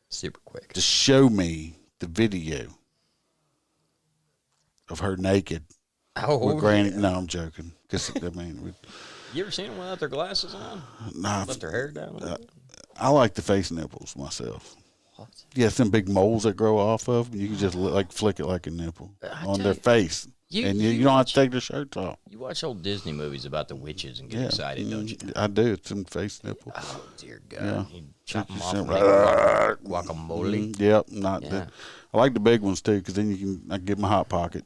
super quick, to show me the video of her naked. With Granny. Yeah. No, I'm joking. Cause I mean, you ever seen them without their glasses on? Nah, left their hair down. I like the face nipples myself. What? Yeah, some big moles that grow off of them. You can just like flick it like a nipple on their face. And you don't have to take their shirts off. You watch old Disney movies about the witches and get excited, don't you? I do. It's some face nipples. Oh, dear God. Yeah. You chop them off and guacamole. Yep. I like the big ones, too, because then I give them a Hot Pocket.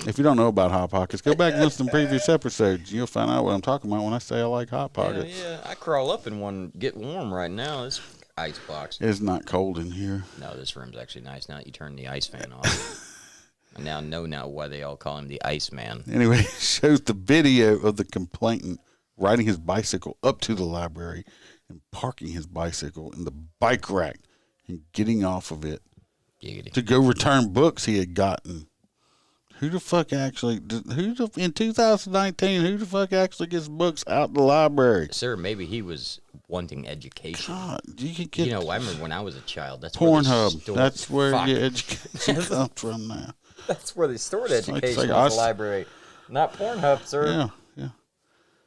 If you don't know about Hot Pockets, go back and listen to previous episodes. You'll find out what I'm talking about when I say I like Hot Pockets. Yeah. I crawl up in one, get warm right now. This ice box. It's not cold in here. No, this room's actually nice now that you turn the ice fan off. I now know why they all call him the Iceman. Anyway, it shows the video of the complainant riding his bicycle up to the library and parking his bicycle in the bike rack and getting off of it to go return books he had gotten. Who the fuck actually, in 2019, who the fuck actually gets books out the library? Sir, maybe he was wanting education. God, you can get. I remember when I was a child. That's Pornhub. That's where your education comes from now. That's where they stored education at the library. Not Pornhub, sir. Yeah.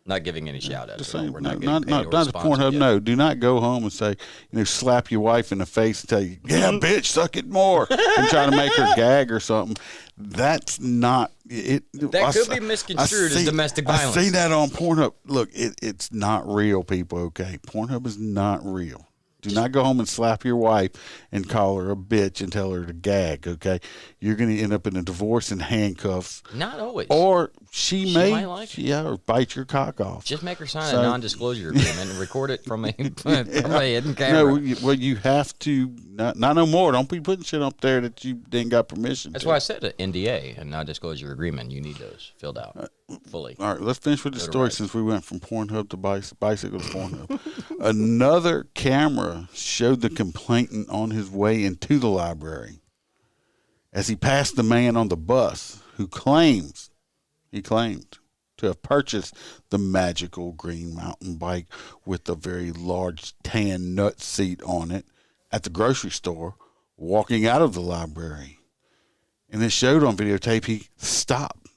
Not giving any shout outs. We're not Pornhub. No, do not go home and say, slap your wife in the face and tell you, yeah, bitch, suck it more, and try to make her gag or something. That's not it. That could be misconstrued as domestic violence. I see that on Pornhub. Look, it's not real, people. Okay, Pornhub is not real. Do not go home and slap your wife and call her a bitch and tell her to gag, okay? You're going to end up in a divorce and handcuffs. Not always. Or she may might like it. Yeah, or bite your cock off. Just make her sign a non-disclosure agreement and record it from a hidden camera. No, well, you have to, not no more. Don't be putting shit up there that you didn't got permission That's why I said an NDA, a non-disclosure agreement. You need those filled out fully. All right, let's finish with the story since we went from Pornhub to bicycle to Pornhub. Another camera showed the complainant on his way into the library as he passed the man on the bus who claimed to have purchased the magical green mountain bike with a very large tan nut seat on it at the grocery store walking out of the library. And it showed on videotape he stopped.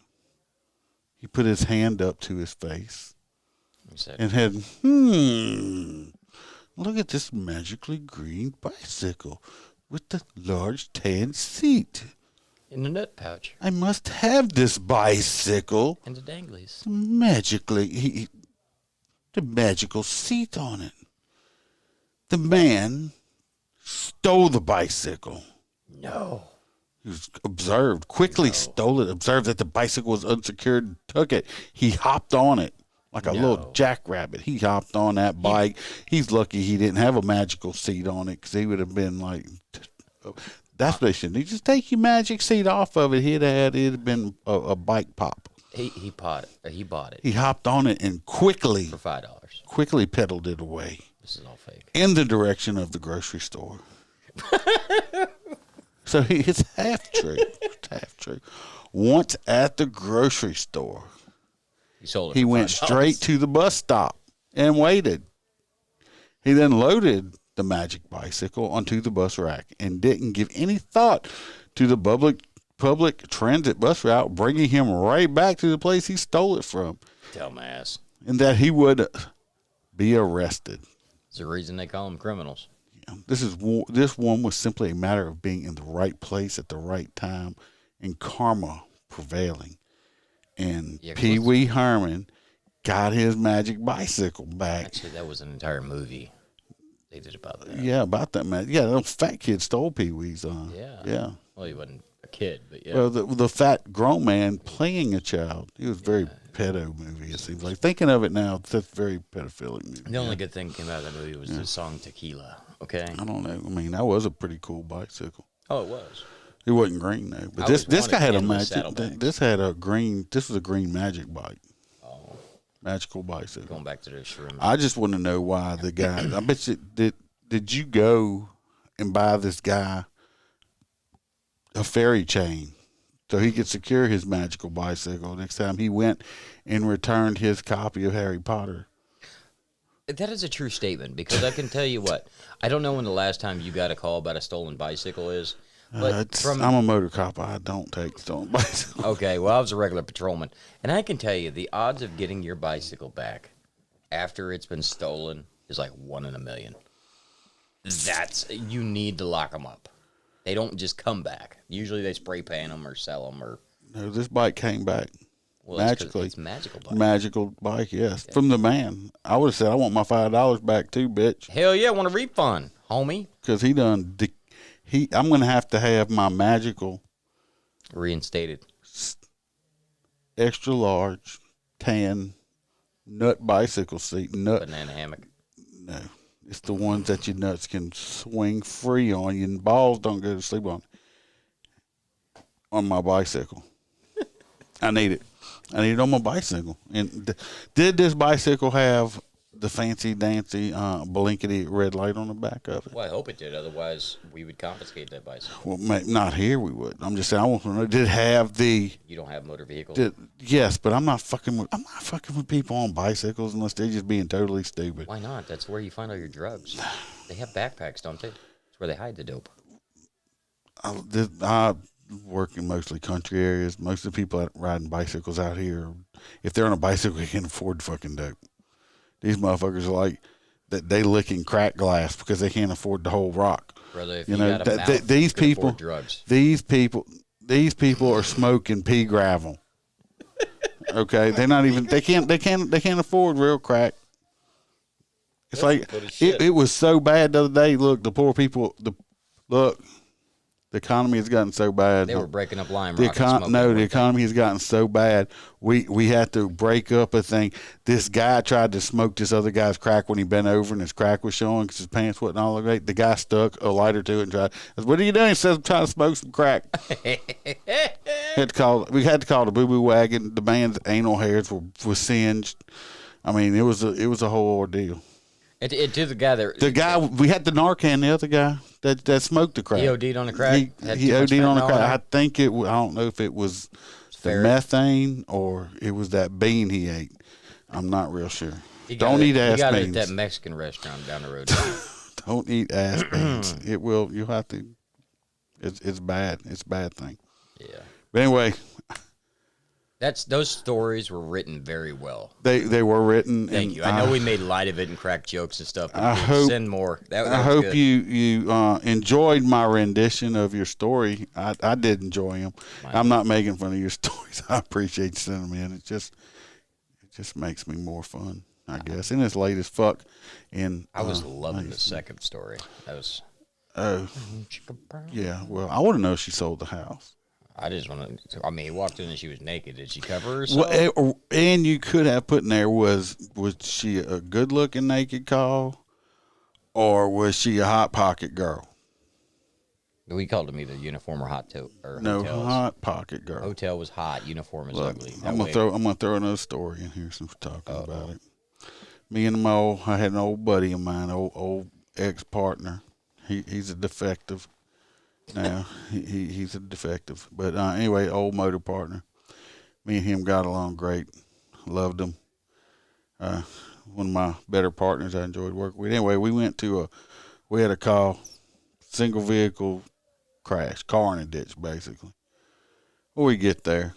He put his hand up to his face and had, look at this magically green bicycle with the large tan seat. In the nut pouch. I must have this bicycle. And the danglies. Magically, the magical seat on it. The man stole the bicycle. No. He was observed, quickly stole it, observed that the bicycle was unsecured, and took it. He hopped on it like a little jackrabbit. He hopped on that bike. He's lucky he didn't have a magical seat on it because he would have been like, that's what they should do. Just take your magic seat off of it. It'd have been a bike pop. He bought it. He hopped on it and quickly, for $5. Quickly pedaled it away. This is all fake. In the direction of the grocery store. So it's half true. It's half true. Once at the grocery store, he went straight to the bus stop and waited. He then loaded the magic bicycle onto the bus rack and didn't give any thought to the public transit bus route, bringing him right back to the place he stole it from. Dumbass. And that he would be arrested. It's the reason they call them criminals. This one was simply a matter of being in the right place at the right time and karma prevailing. And Pee Wee Herman got his magic bicycle back. Actually, that was an entire movie they did about that. Yeah, about that man. Yeah, the fat kid stole Pee Wee's. Yeah. Well, he wasn't a kid, but yeah. Well, the fat grown man playing a child. It was very pedo movie, it seems like. Thinking of it now, that's a very pedophilic movie. The only good thing that came out of that movie was the song Tequila, okay? I don't know. I mean, that was a pretty cool bicycle. Oh, it was. It wasn't green, though. But this guy had a magic. This had a green. This was a green magic bike. Oh. Magical bicycle. Going back to the shrimp. I just want to know why the guy. I bet you did you go and buy this guy a fairy chain so he could secure his magical bicycle next time he went and returned his copy of Harry Potter? That is a true statement, because I can tell you what, I don't know when the last time you got a call about a stolen bicycle is. But I'm a motor cop. I don't take stolen bicycles. Okay, well, I was a regular patrolman, and I can tell you the odds of getting your bicycle back after it's been stolen is like 1 in a million. You need to lock them up. They don't just come back. Usually they spray paint them or sell them or. No, this bike came back. Well, magically. it's magical bike. Magical bike, yes. Yeah. From the man. I would have said, I want my $5 back too, bitch. Hell yeah, I want a refund, homie. Because I'm going to have my magical. Reinstated. Extra large, tan, nut bicycle seat. Banana hammock. No. It's the ones that your nuts can swing free on. Your balls don't go to sleep on my bicycle. I need it. I need it on my bicycle. And did this bicycle have the fancy dancy blinkety red light on the back of it? Well, I hope it did. Otherwise, we would confiscate that bicycle. Well, not here. We would. I'm just saying. I want to know. Did it have the? You don't have motor vehicles. Yes, but I'm not fucking with people on bicycles unless they're just being totally stupid. Why not? That's where you find all your drugs. They have backpacks, don't they? That's where they hide the dope. I work in mostly country areas. Most of the people that riding bicycles out here, if they're on a bicycle, they can't afford fucking dope. These motherfuckers are like that. They licking crack glass because they can't afford the whole rock. Brother, if you got a mouth, these you can people, afford drugs. These people are smoking pea gravel. Okay, they're not even. They can't afford real crack. It's like it was so bad the other day. Look, the poor people. The economy has gotten so bad. They were breaking up lime the rock. The economy has gotten so bad. We had to break up a thing. This guy tried to smoke this other guy's crack when he bent over and his crack was showing because his pants wasn't all right. The guy stuck a lighter to it and tried. What are you doing? He says, I'm trying to smoke some crack. We had to call the boo-boo wagon. The man's anal hairs were singed. I mean, it was a whole ordeal. To the guy that we had the Narcan. The other guy that smoked the crack. He OD'd on the crack. He OD'd on the crack. I think I don't know if it was the methane or it was that bean he ate. I'm not real sure. Don't eat ass beans. He got it at that Mexican restaurant down the road. Don't eat ass beans. You'll have to. It's bad. It's a bad thing. Yeah. But anyway. Those stories were written very well. They were written. Thank you. I know we made light of it and cracked jokes and stuff. But send more. I hope you enjoyed my rendition of your story. I did enjoy them. I'm not making fun of your stories. I appreciate you sending them in. It just makes me more fun, I guess. And it's late as fuck. And I was loving the second story. That was. Oh. Yeah. Well, I want to know if she sold the house. I just want to. I mean, he walked in and she was naked. Did she cover herself? Well, and you could have put in there was she a good looking naked call, or was she a hot pocket girl? We called them either uniform or hot No, hotels. Hot pocket girl. Hotel was hot. Uniform is ugly. I'm gonna throw another story in here since we're talking about it. Me and I had an old buddy of mine, old ex partner. He's a defective. Now he's a defective, but anyway, old motor partner. Me and him got along great, loved him. One of my better partners I enjoyed working with. Anyway, we had a call, single vehicle crash, car in a ditch, basically. When we get there,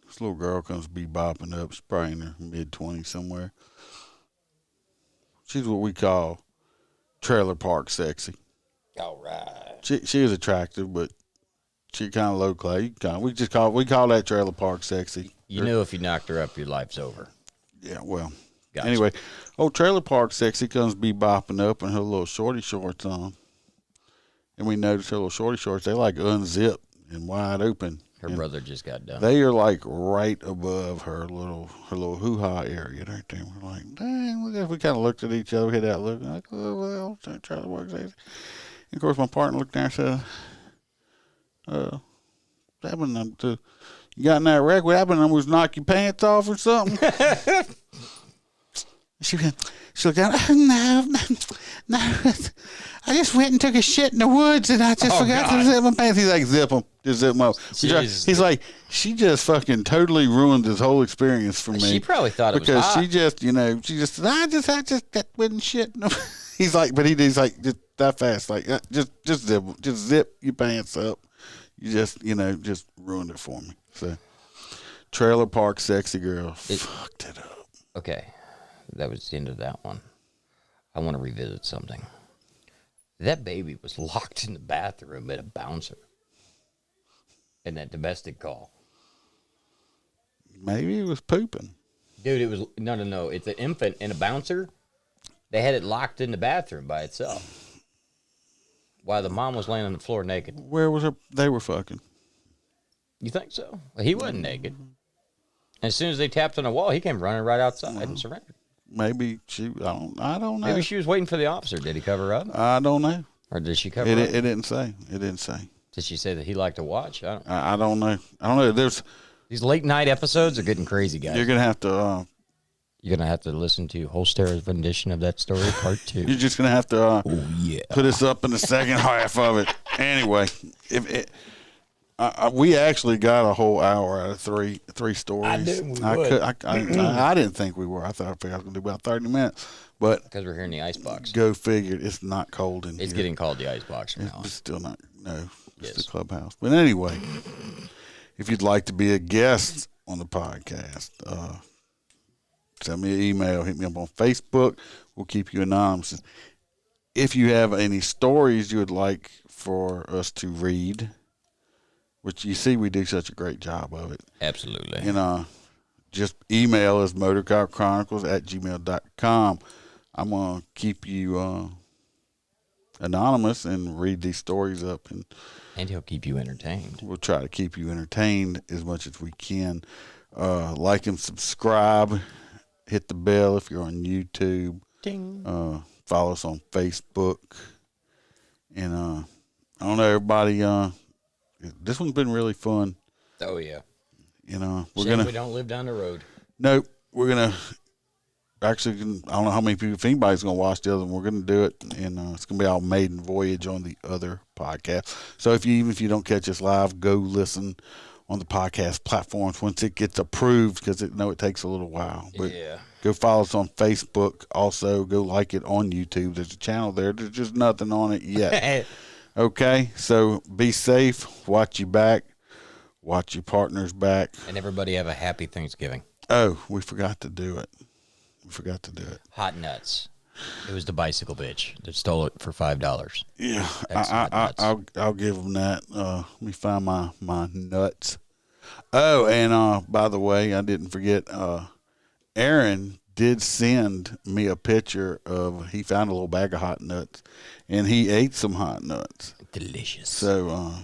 this little girl comes bebopping up, she's probably in her mid-20s somewhere. She's what we call trailer park sexy. All right. She was attractive, but she kind of low class. We call that trailer park sexy. You know, if you knocked her up, your life's over. Yeah, well. Gotcha. Anyway, trailer park sexy comes bebopping up and her little shorty shorts on, and we notice her little shorty shorts. They like unzipped and wide open. Her brother just got done. They are like right above her little hoo-ha area right there. We're like, dang, look at. We kind of looked at each other. We had that look like, oh well, trailer park sexy. And of course, my partner looked there and said, what happened to you got in that wreck? What happened? Was knock your pants off or something? She looked down. Oh, no. I just went and took a shit in the woods, and I just forgot to zip my pants. He's like, zip them. Just zip them up. He's like, she just fucking totally ruined this whole experience for me. She probably thought it was because hot. she just, I just that wasn't shit. He's like, but he's like, just that fast, like, just zip your pants up. You just, just ruined it for me. So, trailer park sexy girl fucked it up. Okay, that was the end of that one. I want to revisit something. That baby was locked in the bathroom at a bouncer in that domestic call. Maybe it was pooping. Dude, it was no. It's an infant and a bouncer. They had it locked in the bathroom by itself while the mom was laying on the floor naked. Where was her? They were fucking. You think so? Well, he wasn't naked. And as soon as they tapped on the wall, he came running right outside and surrendered. Maybe she. I don't know. Maybe she was waiting for the officer. Did he cover up? I don't know. Or did she cover up? It didn't say. It didn't say. Did she say that he liked to watch? I don't know. I don't know. There's these late night episodes are getting crazy, guys. You're gonna have to. You're gonna have to listen to Holstera's rendition of that story, part 2. You're just gonna have to. Put us up in the second half of it. Anyway, we actually got a whole hour out of three stories. I knew we would. I didn't think we were. I thought I was gonna do about 30 minutes, but because we're here in the icebox. Go figure. It's not cold in here. It's getting called the icebox from now on. It's still not. No, it's the clubhouse. But anyway, if you'd like to be a guest on the podcast, send me an email. Hit me up on Facebook. We'll keep you anonymous. If you have any stories you would like for us to read, which you see we do such a great job of it. Absolutely. Just email us motorcarchronicles@gmail.com. I'm going to keep you anonymous and read these stories up. And he'll keep you entertained. We'll try to keep you entertained as much as we can. Like and subscribe. Hit the bell if you're on YouTube. Ding. Follow us on Facebook. And I don't know, everybody. This one's been really fun. Oh yeah. We don't live down the road. Nope. We're gonna actually. I don't know how many people, if anybody's gonna watch the other one. We're gonna do it, and it's gonna be our maiden voyage on the other podcast. So even if you don't catch us live, go listen on the podcast platforms once it gets approved, because it takes a little while. But go follow us on Facebook. Also, go like it on YouTube. There's a channel there. There's just nothing on it yet. Okay, so be safe. Watch your back. Watch your partner's back. And everybody have a happy Thanksgiving. Oh, we forgot to do it. Hot nuts. It was the bicycle bitch that stole it for $5. Yeah, I'll give them that. Let me find my nuts. Oh, and by the way, I didn't forget. Aaron did send me a picture of, he found a little bag of hot nuts, and he ate some hot nuts. Delicious. So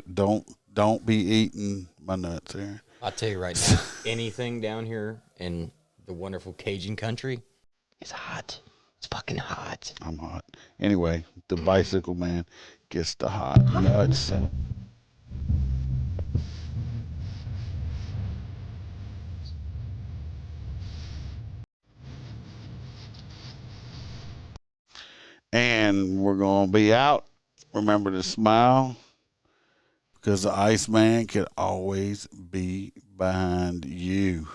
don't be eating my nuts, Aaron. I'll tell you right now, anything down here in the wonderful Cajun country is hot. It's fucking hot. I'm hot. Anyway, the bicycle man gets the hot nuts. And we're going to be out. Remember to smile, because the Iceman could always be behind you.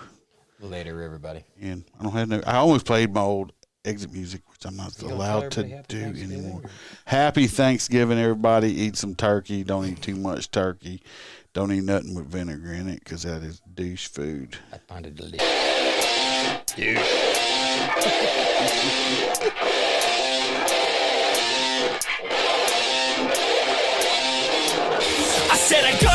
Later, everybody. And I almost played my old exit music, which I'm not allowed to do anymore. Happy Thanksgiving, everybody. Eat some turkey. Don't eat too much turkey. Don't eat nothing with vinegar in it, because that is douche food. I find it delicious. Douche. I said I go.